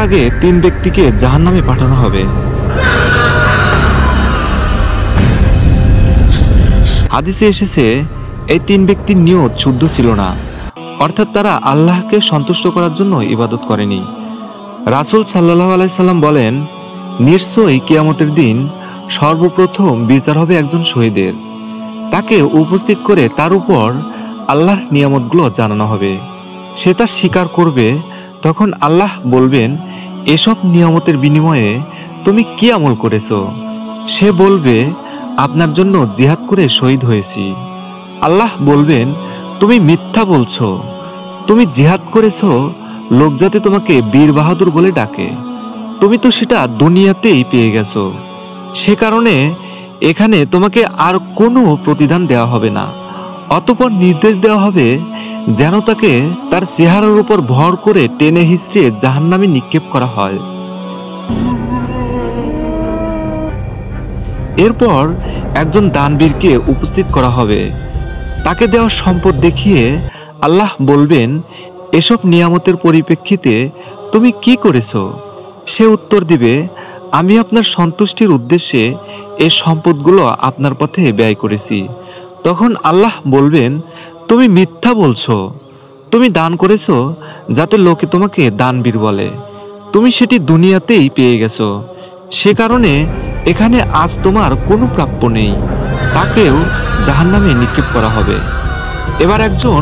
আগে 3 ব্যক্তিকে জাহান্নামে পাঠানো হবে। হাদিসে এসেছে এই 3 ব্যক্তির নিয়ত শুদ্ধ ছিল না, অর্থাৎ তারা আল্লাহকে সন্তুষ্ট করার জন্য ইবাদত করেনি। রাসূল সাল্লাল্লাহু আলাইহি সাল্লাম বলেন, নিশ্চয়ই কিয়ামতের দিন সর্বপ্রথম বিচার হবে একজন শহীদের। তাকে উপস্থিত করে তার উপর আল্লাহর নিয়ামতগুলো জানানো হবে। সে তা স্বীকার করবে। তখন আল্লাহ বলবেন, এসব নিয়ামতের বিনিময়ে তুমি কি আমল করেছো? সে বলবে, আপনার জন্য জিহাদ করে শহীদ হয়েছি। আল্লাহ বলবেন, তুমি মিথ্যা বলছো। তুমি জিহাদ করেছো লোক যাতে তোমাকে বীর বাহাদুর বলে ডাকে। তুমি তো সেটা দুনিয়াতেই পেয়ে গেছো। সে কারণে এখানে তোমাকে আর কোনো প্রতিদান দেওয়া হবে না। অতঃপর নির্দেশ দেওয়া হবে যেন তাকে তার চেহারার উপর ভর করে টেনে হিঁচড়ে জাহান্নামে নিক্ষেপ করা হয়। এরপর একজন দানবীরকে উপস্থিত করা হবে। তাকে দেওয়া সম্পদ দেখিয়ে আল্লাহ বলবেন, এসব নিয়ামতের পরিপ্রেক্ষিতে তুমি কি করেছো? সে উত্তর দিবে, আমি আপনার সন্তুষ্টির উদ্দেশ্যে এই সম্পদগুলো আপনার পথে ব্যয় করেছি। তখন আল্লাহ বলবেন, তুমি মিথ্যা বলছো। তুমি দান করেছো যাতে লোকে তোমাকে দানবীর বলে। তুমি সেটি দুনিয়াতেই পেয়ে গেছো। সে কারণে এখানে আজ তোমার কোনো প্রাপ্য নেই। তাকেও জাহান্নামে নিক্ষেপ করা হবে। এবার একজন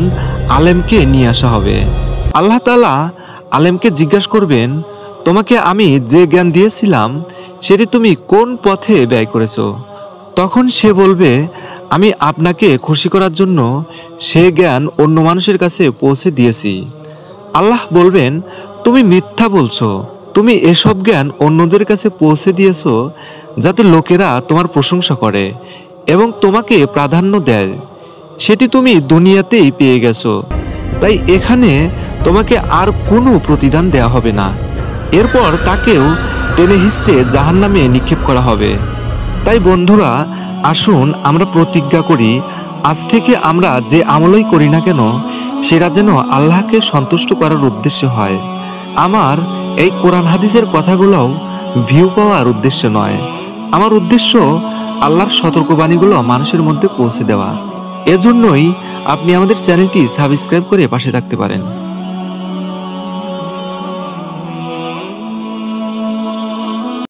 আলেমকে নিয়ে আসা হবে। আল্লাহ তাআলা আলেমকে জিজ্ঞাসা করবেন, তোমাকে আমি যে জ্ঞান দিয়েছিলাম সেটি তুমি কোন পথে ব্যয় করেছো? তখন সে বলবে, আমি আপনাকে খুশি করার জন্য সে জ্ঞান অন্য মানুষের কাছে পৌঁছে দিয়েছি। আল্লাহ বলবেন, তুমি মিথ্যা বলছো। তুমি এসব জ্ঞান অন্যদের কাছে পৌঁছে দিয়েছো যাতে লোকেরা তোমার প্রশংসা করে এবং তোমাকে প্রাধান্য দেয়। সেটি তুমি দুনিয়াতেই পেয়ে গেছো। তাই এখানে তোমাকে আর কোনো প্রতিদান দেওয়া হবে না। এরপর তাকেও টেনে হিঁচড়ে জাহান্নামে নিক্ষেপ করা হবে। তাই বন্ধুরা, আসুন আমরা প্রতিজ্ঞা করি, আজ থেকে আমরা যে আমলই করি না কেন সেটা যেন আল্লাহকে সন্তুষ্ট করার উদ্দেশ্যে হয়। আমার এই কোরআন হাদিসের কথাগুলোও ভিউ পাওয়ার উদ্দেশ্যে নয়। আমার উদ্দেশ্য আল্লাহর সতর্কবাণীগুলো মানুষের মধ্যে পৌঁছে দেওয়া। এজন্যই আপনি আমাদের চ্যানেলটি সাবস্ক্রাইব করে পাশে থাকতে পারেন।